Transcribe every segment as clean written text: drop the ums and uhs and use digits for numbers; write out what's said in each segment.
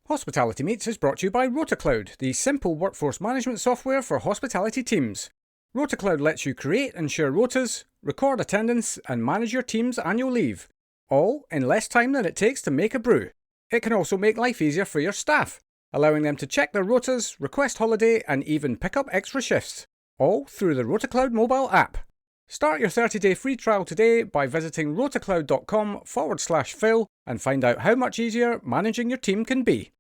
Hospitality Meets is brought to you by RotaCloud, the simple workforce management software for hospitality teams. RotaCloud lets you create and share rotas, record attendance, and manage your team's annual leave, all in less time than it takes to make a brew. It can also make life easier for your staff, allowing them to check their rotas, request holiday, and even pick up extra shifts, all through the RotaCloud mobile app. Start your 30-day free trial today by visiting rotacloud.com/Phil and find out how much easier managing your team can be.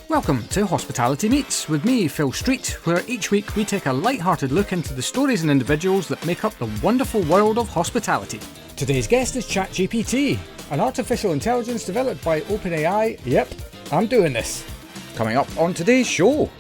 Welcome to Hospitality Meets with me, Phil Street, where each week we take a light-hearted look into the stories and individuals that make up the wonderful world of hospitality. Today's guest is ChatGPT, an artificial intelligence developed by OpenAI. Yep, I'm doing this. Coming up on today's show,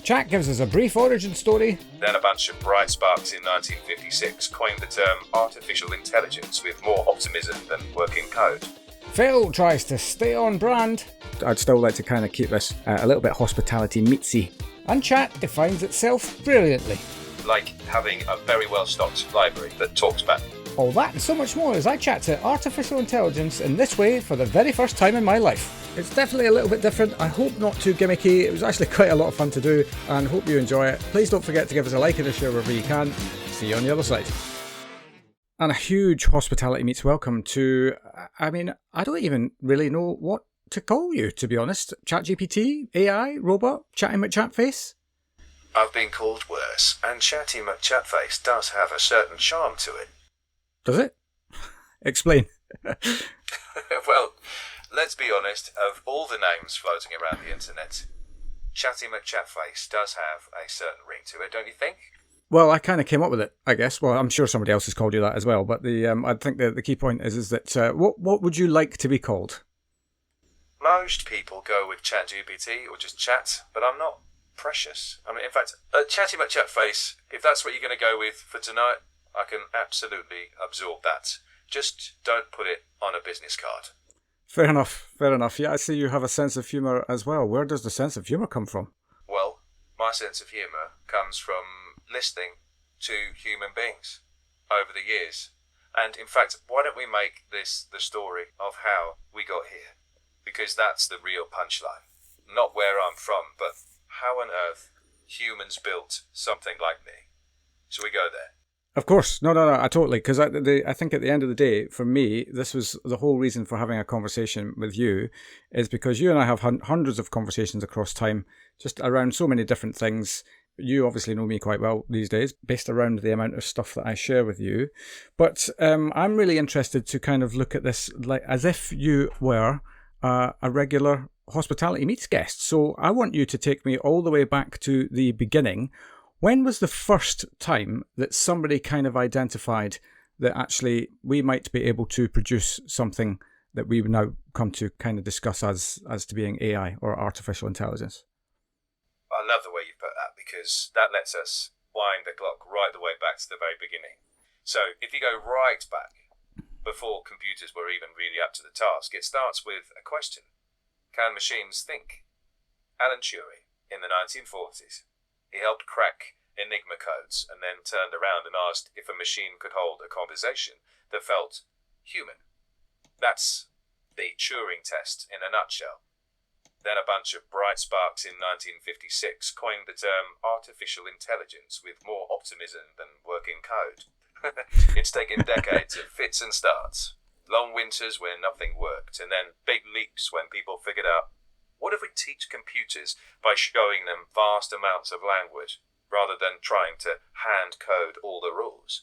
Chat gives us a brief origin story. Then a bunch of bright sparks in 1956 coined the term artificial intelligence with more optimism than working code. Phil tries to stay on brand. I'd still like to kind of keep this a little bit hospitality meatsy. And Chat defines itself brilliantly. Like having a very well-stocked library that talks back. All that and so much more as I chat to artificial intelligence in this way for the very first time in my life. It's definitely a little bit different. I hope not too gimmicky. It was actually quite a lot of fun to do and hope you enjoy it. Please don't forget to give us a like and a share wherever you can. See you on the other side. And a huge Hospitality Meets welcome to, I don't even really know what to call you, to be honest. ChatGPT, AI, robot, Chatty McChatface? I've been called worse, and Chatty McChatface does have a certain charm to it. Does it? Explain. Well, let's be honest, of all the names floating around the internet, Chatty McChatface does have a certain ring to it, don't you think? Well, I kind of came up with it, I guess. Well, I'm sure somebody else has called you that as well. But I think the key point is that what would you like to be called? Most people go with ChatGPT or just Chat, but I'm not precious. In fact, Chatty McChatface, if that's what you're going to go with for tonight, I can absolutely absorb that. Just don't put it on a business card. Fair enough. Yeah, I see you have a sense of humour as well. Where does the sense of humour come from? Well, my sense of humour comes from listening to human beings over the years. And in fact, why don't we make this the story of how we got here? Because that's the real punchline. Not where I'm from, but how on earth humans built something like me. Shall we go there? Of course. No, I totally. Because I think at the end of the day, for me, this was the whole reason for having a conversation with you, is because you and I have hundreds of conversations across time, just around so many different things. You obviously know me quite well these days, based around the amount of stuff that I share with you. But I'm really interested to kind of look at this like as if you were a regular Hospitality Meets guest. So I want you to take me all the way back to the beginning. When was the first time that somebody kind of identified that actually we might be able to produce something that we would now come to kind of discuss as to being AI or artificial intelligence? I love the way you put that, because that lets us wind the clock right the way back to the very beginning. So if you go right back, before computers were even really up to the task, it starts with a question. Can machines think? Alan Turing, in the 1940s, he helped crack Enigma codes and then turned around and asked if a machine could hold a conversation that felt human. That's the Turing test in a nutshell. Then a bunch of bright sparks in 1956 coined the term artificial intelligence with more optimism than working code. It's taken decades of fits and starts, long winters where nothing worked, and then big leaps when people figured out, what if we teach computers by showing them vast amounts of language rather than trying to hand code all the rules?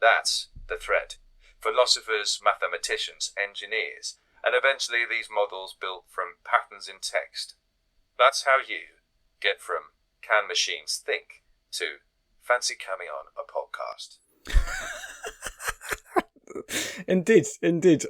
That's the thread. Philosophers, mathematicians, engineers, and eventually these models built from patterns in text. That's how you get from can machines think to fancy coming on a podcast. Indeed. It's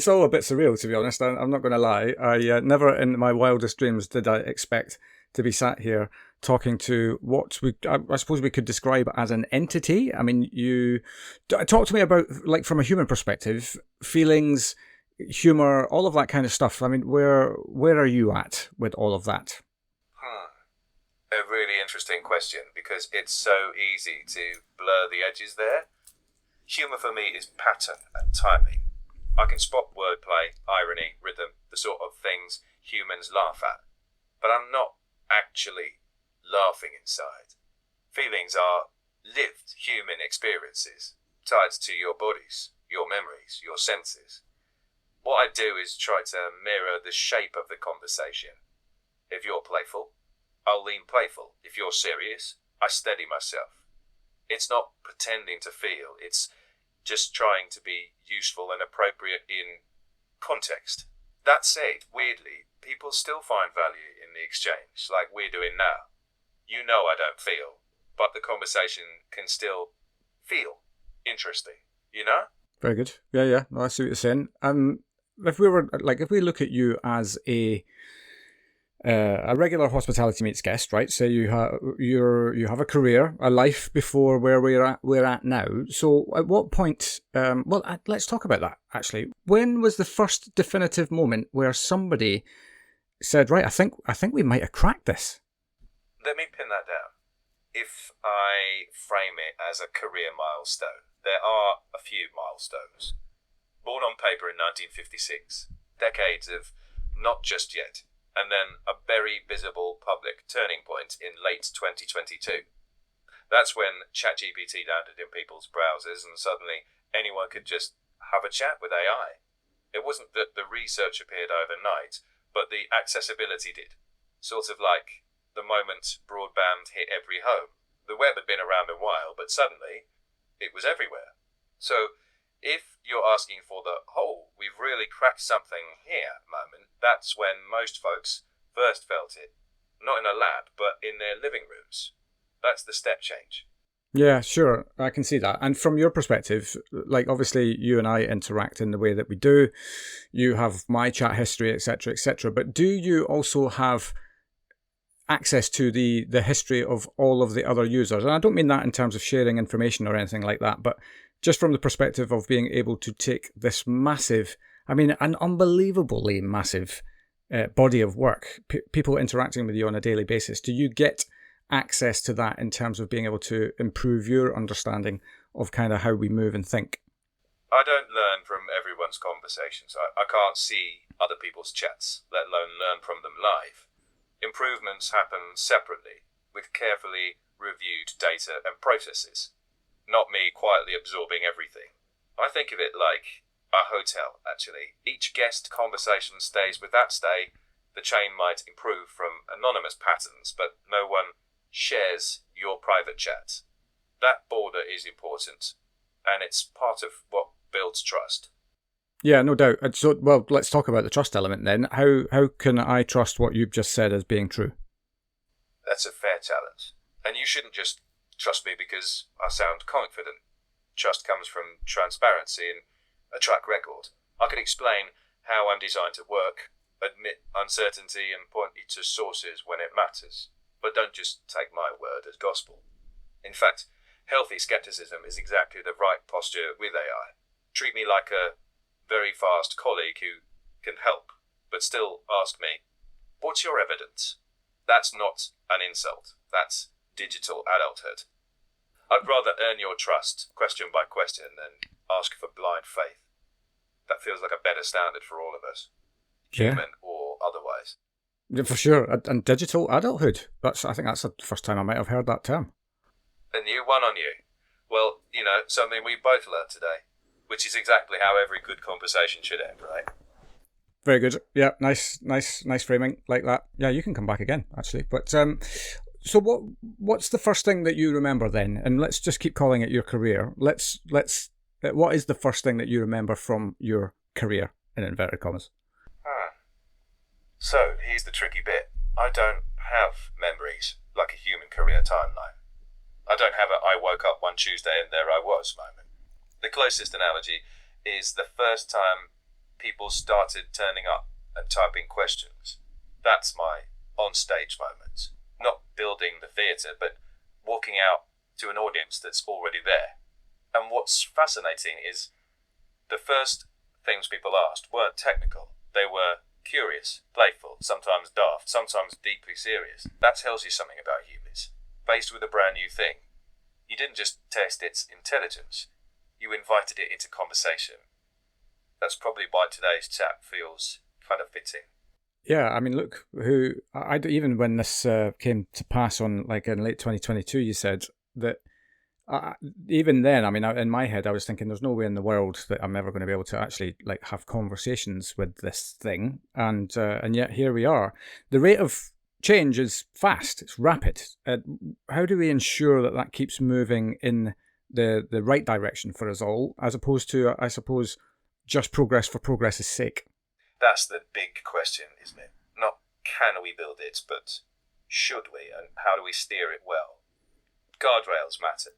all a bit surreal, to be honest. I'm not going to lie. I never in my wildest dreams did I expect to be sat here talking to what I suppose we could describe as an entity. I mean, you talk to me about, like, from a human perspective, feelings, humor, all of that kind of stuff. I mean, where are you at with all of that? A really interesting question, because it's so easy to blur the edges there. Humour for me is pattern and timing. I can spot wordplay, irony, rhythm, the sort of things humans laugh at. But I'm not actually laughing inside. Feelings are lived human experiences tied to your bodies, your memories, your senses. What I do is try to mirror the shape of the conversation. If you're playful, I'll lean playful. If you're serious, I steady myself. It's not pretending to feel, it's just trying to be useful and appropriate in context. That said, weirdly, people still find value in the exchange, like we're doing now. You know I don't feel, but the conversation can still feel interesting, you know? Very good. Yeah. No, I see what you're saying. If we look at you as a regular hospitality meets guest, right? Say you have a career, a life before where we're at now. So at what point? Let's talk about that. Actually, when was the first definitive moment where somebody said, "Right, I think we might have cracked this"? Let me pin that down. If I frame it as a career milestone, there are a few milestones. Born on paper in 1956, decades of not just yet, and then a very visible public turning point in late 2022. That's when ChatGPT landed in people's browsers and suddenly anyone could just have a chat with AI. It wasn't that the research appeared overnight, but the accessibility did. Sort of like the moment broadband hit every home. The web had been around a while, but suddenly it was everywhere. So if you're asking for the we've really cracked something here moment, that's when most folks first felt it. Not in a lab, but in their living rooms. That's the step change. Yeah, sure. I can see that. And from your perspective, like obviously you and I interact in the way that we do. You have my chat history, etc., etc. But do you also have access to the history of all of the other users? And I don't mean that in terms of sharing information or anything like that, but just from the perspective of being able to take this massive, an unbelievably massive body of work, people interacting with you on a daily basis. Do you get access to that in terms of being able to improve your understanding of kind of how we move and think? I don't learn from everyone's conversations. I can't see other people's chats, let alone learn from them live. Improvements happen separately, with carefully reviewed data and processes. Not me quietly absorbing everything. I think of it like a hotel, actually. Each guest conversation stays with that stay. The chain might improve from anonymous patterns, but no one shares your private chat. That border is important, and it's part of what builds trust. Yeah, no doubt. So, well, let's talk about the trust element then. How can I trust what you've just said as being true? That's a fair challenge. And you shouldn't just trust me because I sound confident. Trust comes from transparency and a track record. I can explain how I'm designed to work, admit uncertainty and point you to sources when it matters. But don't just take my word as gospel. In fact, healthy skepticism is exactly the right posture with AI. Treat me like a very fast colleague who can help, but still ask me, what's your evidence? That's not an insult. That's digital adulthood. I'd rather earn your trust, question by question, than ask for blind faith. That feels like a better standard for all of us, human or otherwise. Yeah, for sure. And digital adulthood. I think that's the first time I might have heard that term. A new one on you. Well, something we both learned today, which is exactly how every good conversation should end, right? Very good. Yeah, nice framing like that. Yeah, you can come back again, actually. But so what's the first thing that you remember then? And let's just keep calling it your career. Let's what is the first thing that you remember from your career, in inverted commas? So here's the tricky bit. I don't have memories like a human career timeline. I don't have a I woke up one Tuesday and there I was moment. The closest analogy is the first time people started turning up and typing questions. That's my on-stage moment. Not building the theatre, but walking out to an audience that's already there. And what's fascinating is the first things people asked weren't technical. They were curious, playful, sometimes daft, sometimes deeply serious. That tells you something about humans. Faced with a brand new thing, you didn't just test its intelligence, you invited it into conversation. That's probably why today's chat feels kind of fitting. Yeah, I mean, look, even when this came to pass on like in late 2022, you said that uh, even then, I mean, in my head, I was thinking there's no way in the world that I'm ever going to be able to actually like have conversations with this thing, and yet here we are. The rate of change is fast; it's rapid. How do we ensure that that keeps moving in the right direction for us all, as opposed to, I suppose, just progress for progress's sake? That's the big question, isn't it? Not can we build it, but should we, and how do we steer it well? Guardrails matter.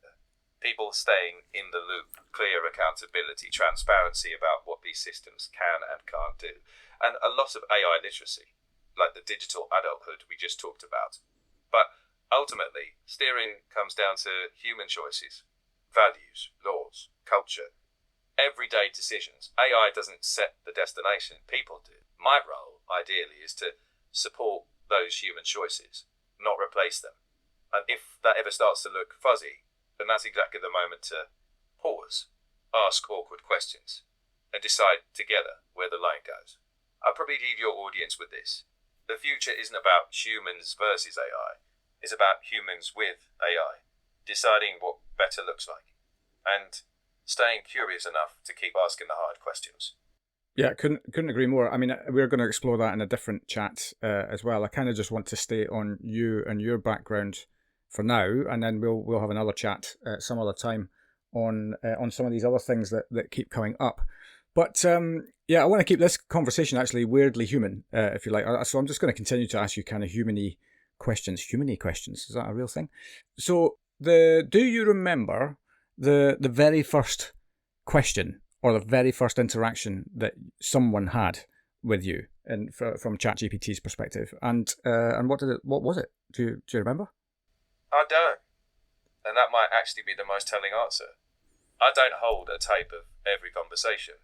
People staying in the loop, clear accountability, transparency about what these systems can and can't do, and a lot of AI literacy, like the digital adulthood we just talked about. But ultimately, steering comes down to human choices, values, laws, culture, everyday decisions. AI doesn't set the destination, people do. My role, ideally, is to support those human choices, not replace them. And if that ever starts to look fuzzy, then that's exactly the moment to pause, ask awkward questions, and decide together where the line goes. I'll probably leave your audience with this. The future isn't about humans versus AI. It's about humans with AI, deciding what better looks like, and staying curious enough to keep asking the hard questions. Yeah, couldn't agree more. I mean, we're going to explore that in a different chat as well. I kind of just want to stay on you and your background for now, and then we'll have another chat some other time on some of these other things that keep coming up. But yeah, I want to keep this conversation actually weirdly human, if you like. So I'm just going to continue to ask you kind of humany questions. Humany questions, is that a real thing? So do you remember the very first question or the very first interaction that someone had with you, and from ChatGPT's perspective, and what was it? Do you remember? I don't. And that might actually be the most telling answer. I don't hold a tape of every conversation.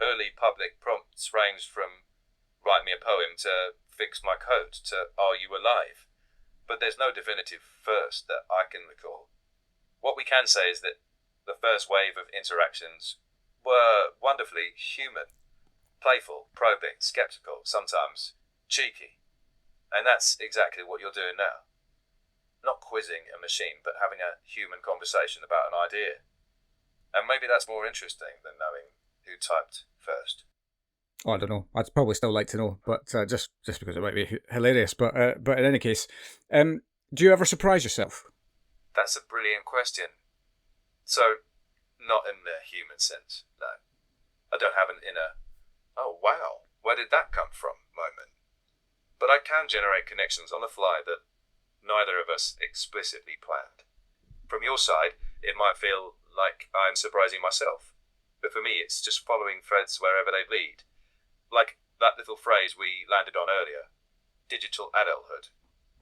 Early public prompts range from write me a poem to fix my code to are you alive? But there's no definitive first that I can recall. What we can say is that the first wave of interactions were wonderfully human, playful, probing, skeptical, sometimes cheeky. And that's exactly what you're doing now. Not quizzing a machine, but having a human conversation about an idea. And maybe that's more interesting than knowing who typed first. Oh, I don't know. I'd probably still like to know, but just because it might be hilarious. But in any case, do you ever surprise yourself? That's a brilliant question. So, not in the human sense, no. I don't have an inner, oh wow, where did that come from moment. But I can generate connections on the fly that neither of us explicitly planned. From your side, it might feel like I'm surprising myself. But for me, it's just following threads wherever they lead. Like that little phrase we landed on earlier, digital adulthood.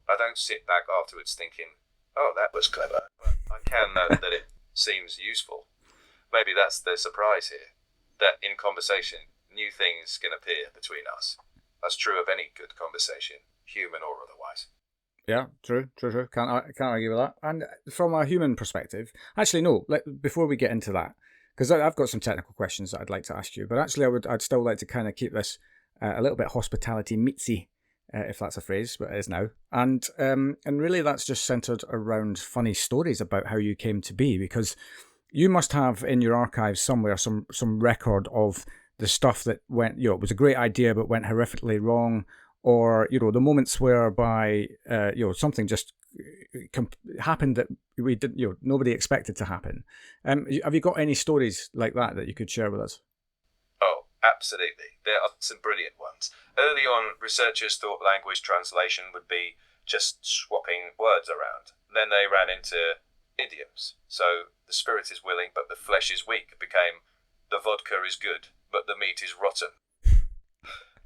I don't sit back afterwards thinking, oh, that was clever. But I can note that it seems useful. Maybe that's the surprise here, that in conversation, new things can appear between us. That's true of any good conversation, human or otherwise. Yeah, true. Can't argue with that. And from a human perspective, actually, no. Before we get into that, because I've got some technical questions that I'd like to ask you, but actually, I'd still like to kind of keep this a little bit hospitality meatsy, if that's a phrase, but it is now. And really, that's just centered around funny stories about how you came to be, because you must have in your archives somewhere some record of the stuff that went, it was a great idea but went horrifically wrong, or the moments whereby something just happened that we didn't, nobody expected to happen. Have you got any stories like that you could share with us? Oh, absolutely. There are some brilliant ones. Early on, researchers thought language translation would be just swapping words around. Then they ran into idioms. So the spirit is willing, but the flesh is weak. It became the vodka is good, but the meat is rotten.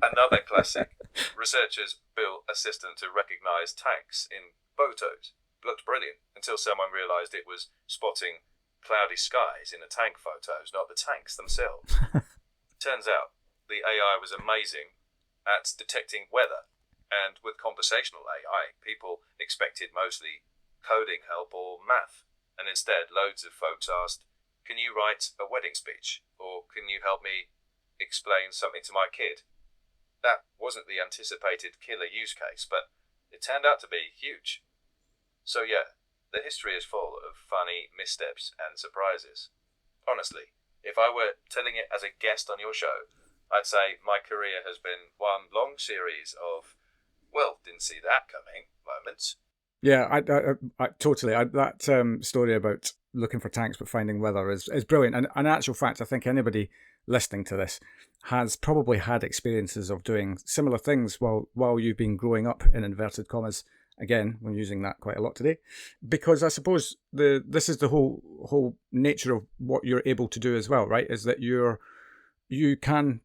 Another classic. Researchers built a system to recognize tanks in photos. Looked brilliant until someone realized it was spotting cloudy skies in the tank photos, not the tanks themselves. Turns out the AI was amazing at detecting weather. And with conversational AI, people expected mostly coding help or math. And instead, loads of folks asked, can you write a wedding speech? Or can you help me explain something to my kid. That wasn't the anticipated killer use case, but it turned out to be huge. So yeah, the history is full of funny missteps and surprises. Honestly, if I were telling it as a guest on your show, I'd say my career has been one long series of, well, didn't see that coming moments. Yeah, I totally. That story about looking for tanks but finding weather is brilliant. And in actual fact, I think anybody listening to this has probably had experiences of doing similar things while you've been growing up, in inverted commas. Again, we're using that quite a lot today, because I suppose this is the whole nature of what you're able to do as well, right? Is that you can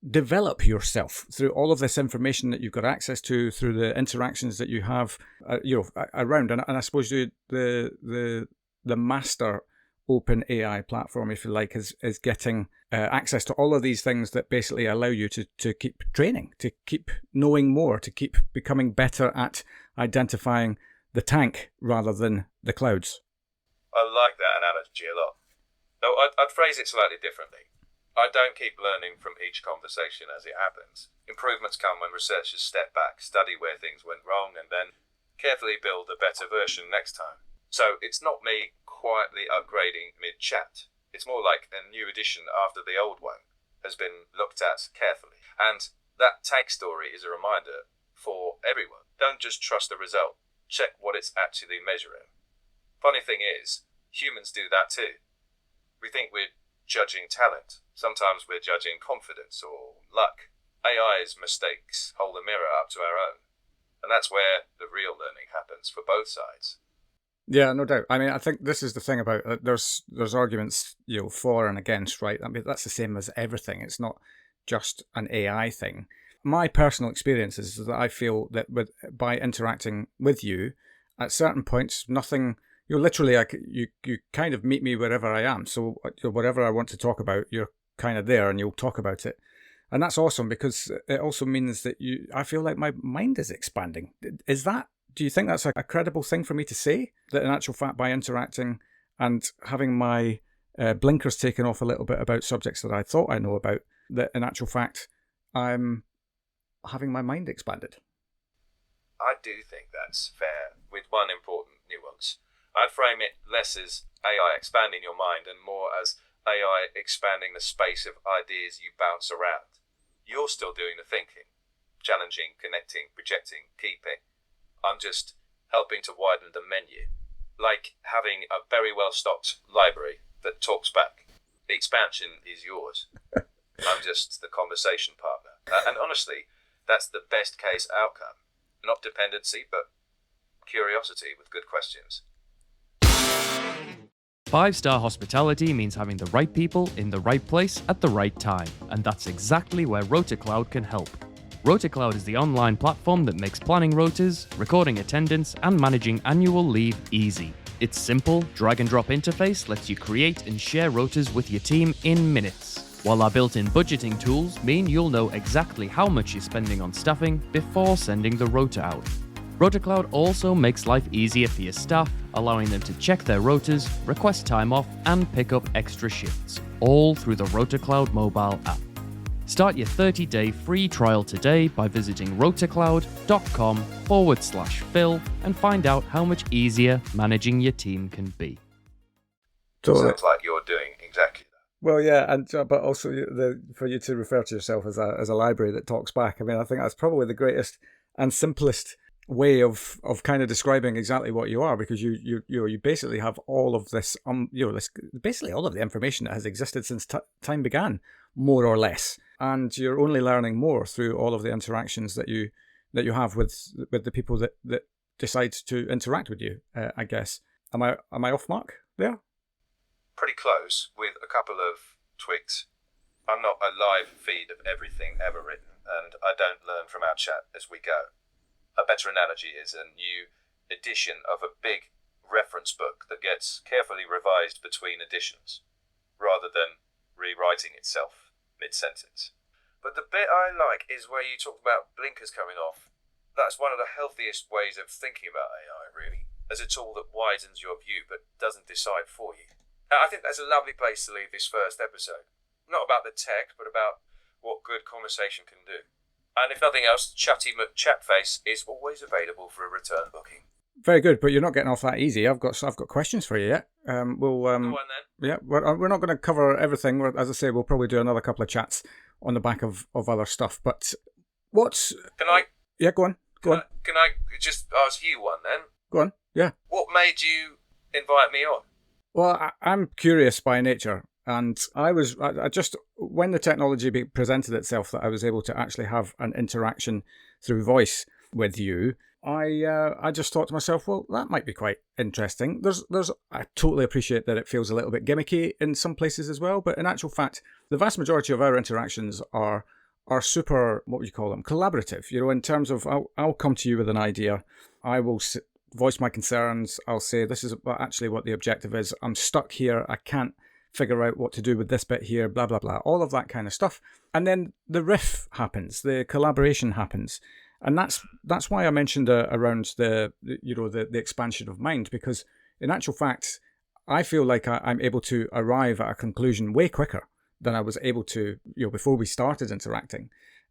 develop yourself through all of this information that you've got access to, through the interactions that you have, around. And I suppose the master open AI platform, if you like, is getting access to all of these things that basically allow you to keep training, to keep knowing more, to keep becoming better at identifying the tank rather than the clouds. I like that analogy a lot. Though I'd phrase it slightly differently. I don't keep learning from each conversation as it happens. Improvements come when researchers step back, study where things went wrong, and then carefully build a better version next time. So it's not me quietly upgrading mid-chat. It's more like a new edition after the old one has been looked at carefully. And that tank story is a reminder for everyone. Don't just trust the result. Check what it's actually measuring. Funny thing is, humans do that too. We think we're judging talent. Sometimes we're judging confidence or luck. AI's mistakes hold a mirror up to our own. And that's where the real learning happens for both sides. Yeah, no doubt. I mean, I think this is the thing about there's arguments, for and against, right? I mean, that's the same as everything. It's not just an AI thing. My personal experience is that I feel that by interacting with you, at certain points, nothing. Literally, you kind of meet me wherever I am. So whatever I want to talk about, you're kind of there and you'll talk about it. And that's awesome, because it also means that I feel like my mind is expanding. Do you think that's a credible thing for me to say? That in actual fact, by interacting and having my blinkers taken off a little bit about subjects that I thought I know about, that in actual fact, I'm having my mind expanded? I do think that's fair, with one important nuance. I'd frame it less as AI expanding your mind and more as AI expanding the space of ideas you bounce around. You're still doing the thinking, challenging, connecting, projecting, keeping. I'm just helping to widen the menu, like having a very well-stocked library that talks back. The expansion is yours. I'm just the conversation partner. And honestly, that's the best case outcome. Not dependency, but curiosity with good questions. 5-star hospitality means having the right people in the right place at the right time, and that's exactly where RotaCloud can help. RotaCloud is the online platform that makes planning rotas, recording attendance, and managing annual leave easy. Its simple, drag-and-drop interface lets you create and share rotas with your team in minutes, while our built-in budgeting tools mean you'll know exactly how much you're spending on staffing before sending the rota out. RotaCloud also makes life easier for your staff, allowing them to check their rotas, request time off, and pick up extra shifts, all through the RotaCloud mobile app. Start your 30-day free trial today by visiting rotacloud.com/Phil and find out how much easier managing your team can be. Totally. Sounds like you're doing exactly that. Well, yeah, and but also for you to refer to yourself as a library that talks back. I mean, I think that's probably the greatest and simplest way of kind of describing exactly what you are, because you basically have all of this basically all of the information that has existed since time began, more or less, and you're only learning more through all of the interactions that you have with the people that decide to interact with you. I guess am I off mark there? Pretty close, with a couple of tweaks. I'm not a live feed of everything ever written, and I don't learn from our chat as we go. A better analogy is a new edition of a big reference book that gets carefully revised between editions, rather than rewriting itself mid-sentence. But the bit I like is where you talk about blinkers coming off. That's one of the healthiest ways of thinking about AI, really, as a tool that widens your view but doesn't decide for you. And I think that's a lovely place to leave this first episode. not about the tech, but about what good conversation can do. And if nothing else, Chatty McChatface is always available for a return booking. Very good, but you're not getting off that easy. I've got questions for you yet. Go on then. Yeah, we're not going to cover everything. As I say, we'll probably do another couple of chats on the back of other stuff. But what's... Can I... Yeah, go on. Can I just ask you one then? Go on, yeah. What made you invite me on? Well, I'm curious by nature. And I just, when the technology presented itself that I was able to actually have an interaction through voice with you, I just thought to myself, well, that might be quite interesting. I totally appreciate that it feels a little bit gimmicky in some places as well, but in actual fact, the vast majority of our interactions are super, what would you call them, collaborative. In terms of, I'll come to you with an idea, I will voice my concerns, I'll say, this is actually what the objective is, I'm stuck here, I can't figure out what to do with this bit here, blah, blah, blah, all of that kind of stuff. And then the riff happens, the collaboration happens. And that's why I mentioned around the expansion of mind, because in actual fact, I feel like I'm able to arrive at a conclusion way quicker than I was able to, before we started interacting.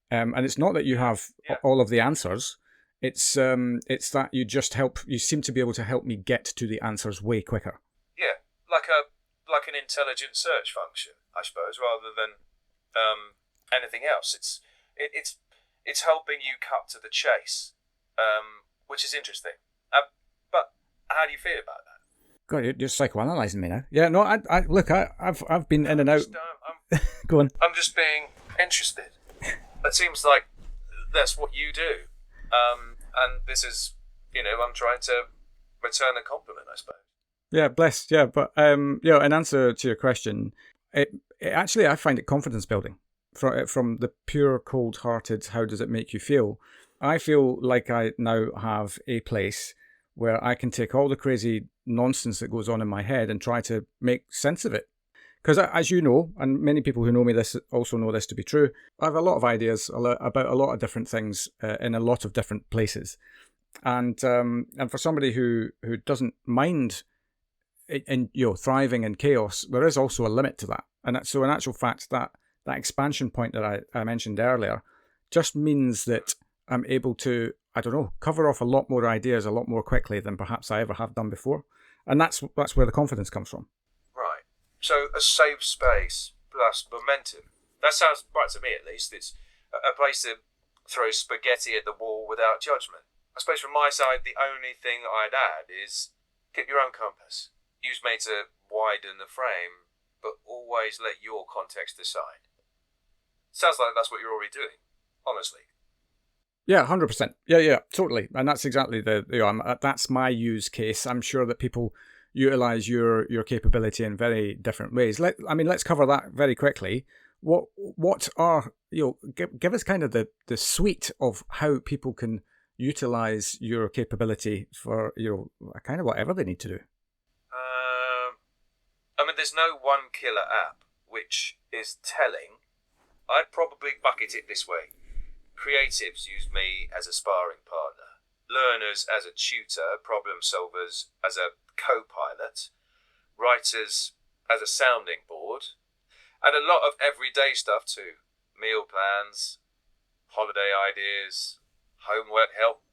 And it's not that you have all of the answers. It's that you seem to be able to help me get to the answers way quicker. Yeah, like an intelligent search function, I suppose, rather than anything else. It's helping you cut to the chase, which is interesting. But how do you feel about that? God, you're psychoanalyzing me now. Yeah, no, I've been in and out. Go on. I'm just being interested. It seems like that's what you do, and this is, I'm trying to return a compliment, I suppose. Yeah, blessed. Yeah, but in answer to your question, it actually I find it confidence building. From the pure cold-hearted, how does it make you feel? I feel like I now have a place where I can take all the crazy nonsense that goes on in my head and try to make sense of it. Because as you know, and many people who know me this also know this to be true, I have a lot of ideas about a lot of different things in a lot of different places. And for somebody who doesn't mind thriving in chaos, there is also a limit to that. And so in actual fact, that expansion point that I mentioned earlier just means that I'm able to, cover off a lot more ideas a lot more quickly than perhaps I ever have done before. And that's where the confidence comes from. Right. So a safe space plus momentum. That sounds right to me, at least. It's a place to throw spaghetti at the wall without judgment. I suppose from my side, the only thing I'd add is keep your own compass. Use me to widen the frame, but always let your context decide. Sounds like that's what you're already doing, honestly. Yeah, 100%. Yeah, totally. And that's exactly that's my use case. I'm sure that people utilize your capability in very different ways. Let's cover that very quickly. What are, give us kind of the suite of how people can utilize your capability for, kind of whatever they need to do. There's no one killer app, which is telling. I'd probably bucket it this way. Creatives use me as a sparring partner. Learners as a tutor. Problem solvers as a co-pilot. Writers as a sounding board. And a lot of everyday stuff too. Meal plans, holiday ideas, homework help.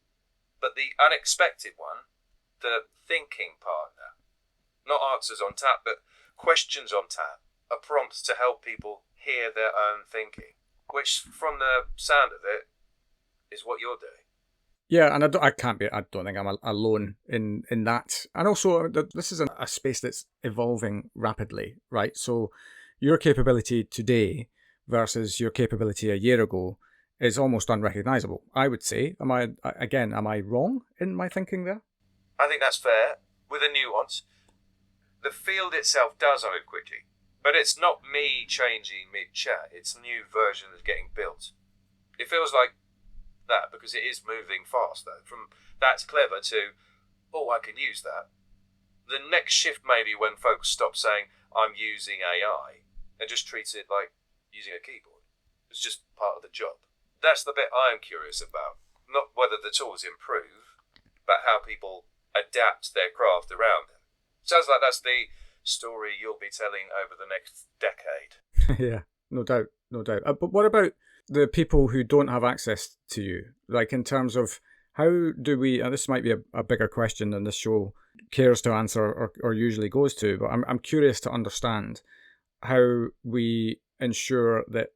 But the unexpected one, the thinking partner. Not answers on tap, but questions on tap. A prompt to help people hear their own thinking, which, from the sound of it, is what you're doing. Yeah, and I don't think I'm alone in that. And also, this is a space that's evolving rapidly, right? So your capability today versus your capability a year ago is almost unrecognizable, I would say. Am I wrong in my thinking there? I think that's fair, with a nuance. The field itself does move quickly. But it's not me changing mid-chat, it's a new version that's getting built. It feels like that because it is moving fast, though. From that's clever to, I can use that. The next shift may be when folks stop saying, I'm using AI, and just treat it like using a keyboard. It's just part of the job. That's the bit I'm curious about. Not whether the tools improve, but how people adapt their craft around them. Sounds like that's the story you'll be telling over the next decade. Yeah. no doubt, no doubt. But what about the people who don't have access to you? Like in terms of how do we? And this might be a bigger question than this show cares to answer or usually goes to. But I'm curious to understand how we ensure that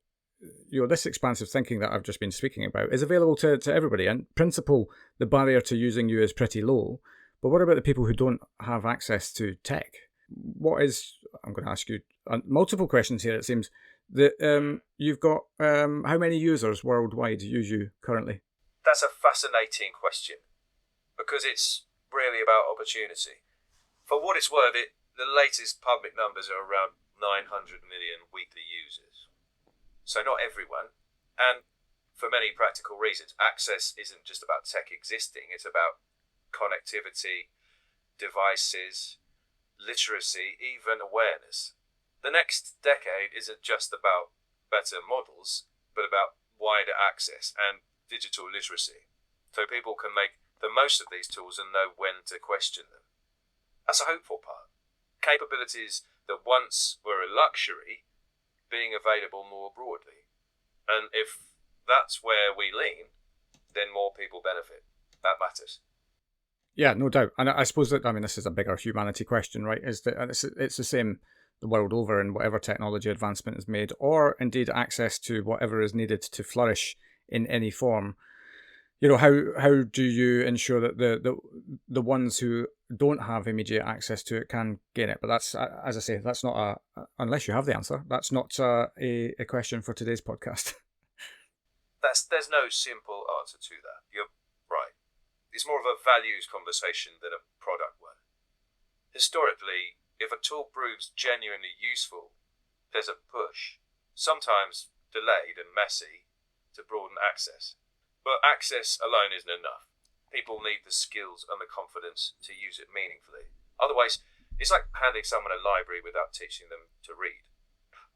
this expansive thinking that I've just been speaking about is available to everybody. And principle, the barrier to using you is pretty low. But what about the people who don't have access to tech? I'm going to ask you multiple questions here, it seems. You've got how many users worldwide use you currently? That's a fascinating question because it's really about opportunity. For what it's worth, the latest public numbers are around 900 million weekly users. So not everyone, and for many practical reasons. Access isn't just about tech existing, it's about connectivity, devices, literacy, even awareness. The next decade isn't just about better models, but about wider access and digital literacy, so people can make the most of these tools and know when to question them. That's a hopeful part. Capabilities that once were a luxury being available more broadly. And if that's where we lean, then more people benefit. That matters. Yeah, no doubt. And I suppose that, this is a bigger humanity question, right? It's the same the world over in whatever technology advancement is made, or indeed access to whatever is needed to flourish in any form. How do you ensure that the ones who don't have immediate access to it can gain it? But that's, as I say, that's not unless you have the answer, that's not a question for today's podcast. There's no simple answer to that. You're right. It's more of a values conversation than a product one. Historically, if a tool proves genuinely useful, there's a push, sometimes delayed and messy, to broaden access. But access alone isn't enough. People need the skills and the confidence to use it meaningfully. Otherwise, it's like handing someone a library without teaching them to read.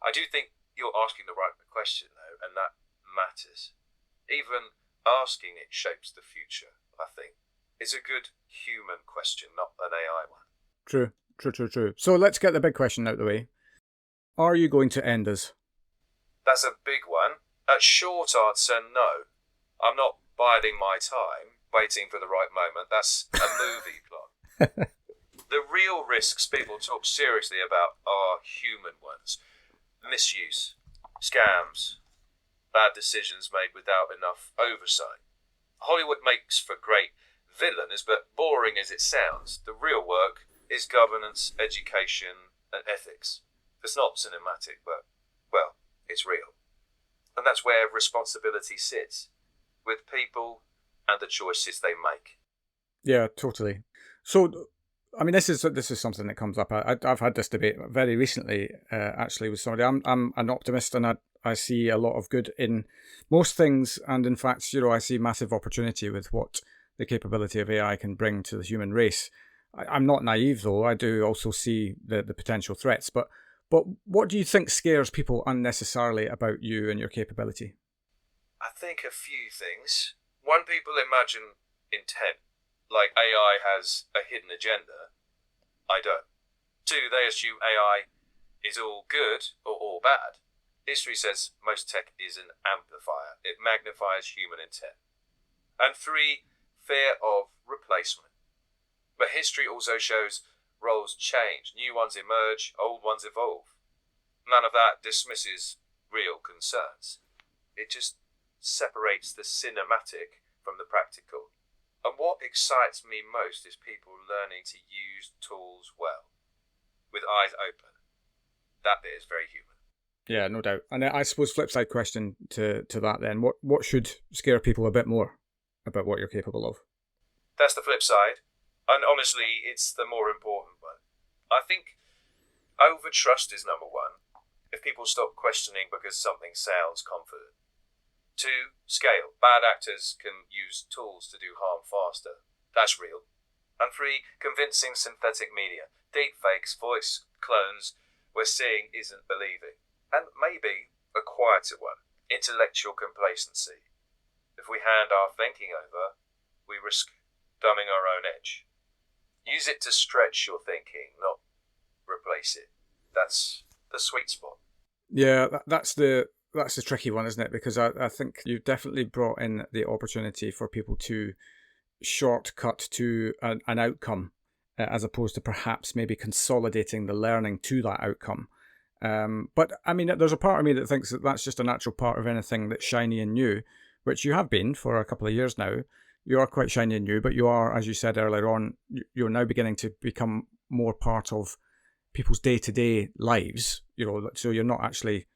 I do think you're asking the right question, though, and that matters. Even asking it shapes the future, I think. It's a good human question, not an AI one. True. So let's get the big question out of the way. Are you going to end us? That's a big one. A short answer, no. I'm not biding my time, waiting for the right moment. That's a movie plot. The real risks people talk seriously about are human ones. Misuse, scams, bad decisions made without enough oversight. Hollywood makes for great villains, but boring as it sounds, the real work is governance, education, and ethics. It's not cinematic, but, well, it's real. And that's where responsibility sits, with people and the choices they make. Yeah, totally. So, this is something that comes up. I've had this debate very recently, actually, with somebody. I'm an optimist, and I see a lot of good in most things, and in fact, I see massive opportunity with what the capability of AI can bring to the human race. I'm not naive, though. I do also see the potential threats. But what do you think scares people unnecessarily about you and your capability? I think a few things. One, people imagine intent, like AI has a hidden agenda. I don't. Two, they assume AI is all good or all bad. History says most tech is an amplifier. It magnifies human intent. And three, fear of replacement. But history also shows roles change. New ones emerge, old ones evolve. None of that dismisses real concerns. It just separates the cinematic from the practical. And what excites me most is people learning to use tools well, with eyes open. That bit is very human. Yeah, no doubt. And I suppose flip side question to that then, what should scare people a bit more about what you're capable of? That's the flip side. And honestly, it's the more important one. I think over-trust is number one. If people stop questioning because something sounds confident. Two, scale. Bad actors can use tools to do harm faster. That's real. And three, convincing synthetic media. Deep fakes, voice clones we're seeing isn't believing. And maybe a quieter one. Intellectual complacency. If we hand our thinking over, we risk dumbing our own edge. Use it to stretch your thinking, not replace it. That's the sweet spot. Yeah, that's the tricky one, isn't it? Because I think you've definitely brought in the opportunity for people to shortcut to an outcome, as opposed to perhaps maybe consolidating the learning to that outcome. But I mean, there's a part of me that thinks that that's just a natural part of anything that's shiny and new, which you have been for a couple of years now. You are quite shiny and new, but you are, as you said earlier on, you're now beginning to become more part of people's day-to-day lives. So you're not actually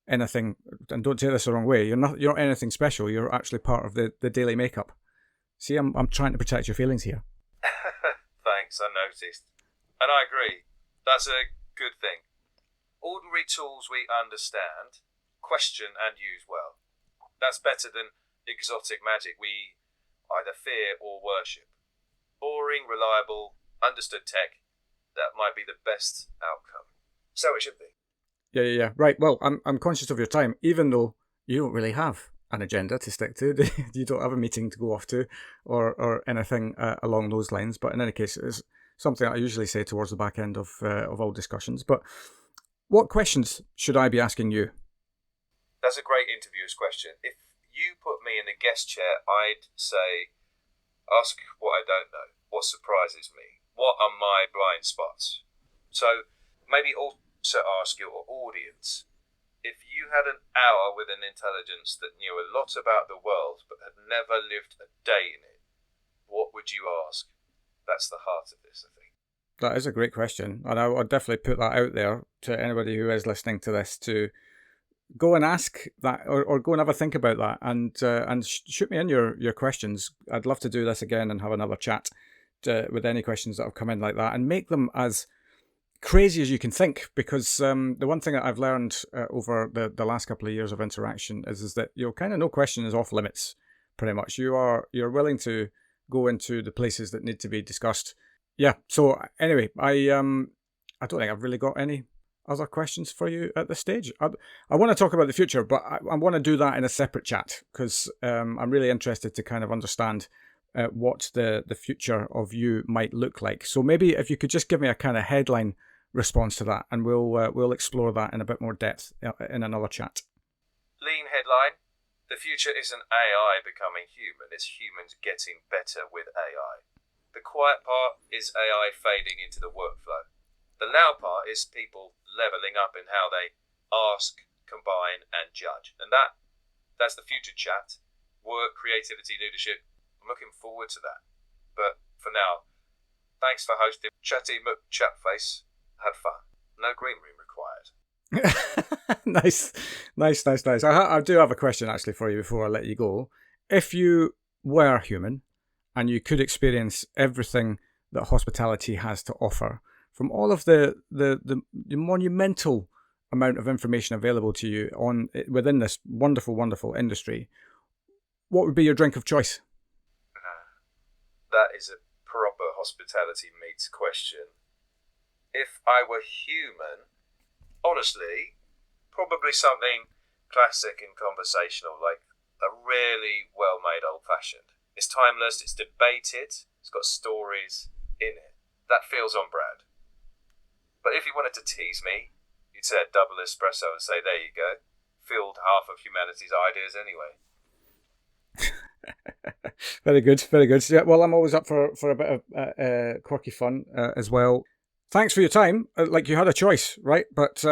anything, and don't take this the wrong way. You're not anything special. You're actually part of the daily makeup. See, I'm trying to protect your feelings here. Thanks, I noticed. And I agree. That's a good thing. Ordinary tools we understand, question and use well. That's better than exotic magic we either fear or worship. Boring, reliable, understood tech, that might be the best outcome. So it should be. Yeah. Right. Well, I'm conscious of your time, even though you don't really have an agenda to stick to. You don't have a meeting to go off to, or anything along those lines. But in any case, it's something I usually say towards the back end of all discussions. But what questions should I be asking you? That's a great interviewer's question. If you put me in the guest chair, I'd say, ask what I don't know, what surprises me, what are my blind spots. So maybe also ask your audience, if you had an hour with an intelligence that knew a lot about the world but had never lived a day in it, what would you ask? That's the heart of this, I think. That is a great question, and I would definitely put that out there to anybody who is listening to this to go and ask that, or go and have a think about that, and shoot me in your questions. I'd love to do this again and have another chat with any questions that have come in like that, and make them as crazy as you can think. Because the one thing that I've learned over the last couple of years of interaction is that kind of no question is off limits. Pretty much, you're willing to go into the places that need to be discussed. Yeah. So anyway, I don't think I've really got any other questions for you at this stage. I want to talk about the future, but I want to do that in a separate chat, because I'm really interested to kind of understand what the future of you might look like. So maybe if you could just give me a kind of headline response to that, and we'll explore that in a bit more depth in another chat. Lean headline: the future isn't AI becoming human, it's humans getting better with AI. The quiet part is AI fading into the workflow. The loud part is people leveling up in how they ask, combine, and judge. And that's the future chat. Work, creativity, leadership. I'm looking forward to that. But for now, thanks for hosting Chatty McChatface. Had fun. No green room required. Nice. I do have a question actually for you before I let you go. If you were human and you could experience everything that hospitality has to offer, from all of the monumental amount of information available to you within this wonderful industry, what would be your drink of choice? That is a proper hospitality meets question. If I were human, honestly, probably something classic and conversational, like a really well-made old-fashioned. It's timeless, it's debated, it's got stories in it. That feels on brand. But if you wanted to tease me, you'd say a double espresso and say, there you go. Filled half of humanity's ideas anyway. Very good. Yeah, well, I'm always up for a bit of quirky fun as well. Thanks for your time. Like, you had a choice, right? But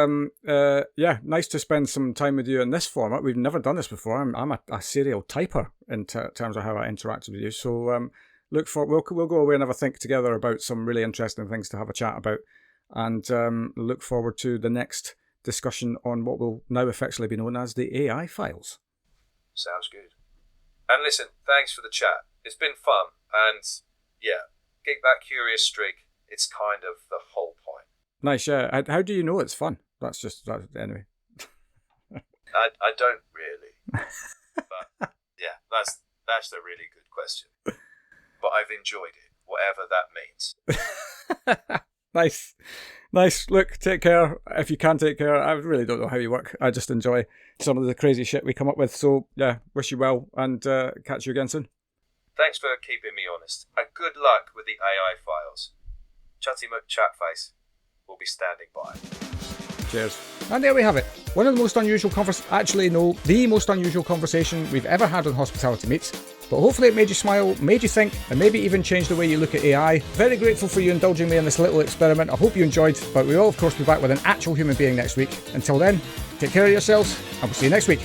yeah, nice to spend some time with you in this format. We've never done this before. I'm a serial typer in terms of how I interacted with you. So we'll go away and have a think together about some really interesting things to have a chat about, and look forward to the next discussion on what will now effectively be known as the AI files. Sounds good. And listen, thanks for the chat. It's been fun, and yeah, keep that curious streak. It's kind of the whole point. Nice, yeah. How do you know it's fun? That's anyway. I don't really, but yeah, that's a really good question. But I've enjoyed it, whatever that means. Nice. Look, take care if you can take care. I really don't know how you work. I just enjoy some of the crazy shit we come up with. So yeah, wish you well, and catch you again soon. Thanks for keeping me honest, and good luck with the AI files. Chatty McChatface will be standing by. Cheers. And there we have it. One of the most unusual the most unusual conversation we've ever had on Hospitality Meets. But hopefully it made you smile, made you think, and maybe even changed the way you look at AI. Very grateful for you indulging me in this little experiment. I hope you enjoyed, but we will of course be back with an actual human being next week. Until then, take care of yourselves, and we'll see you next week.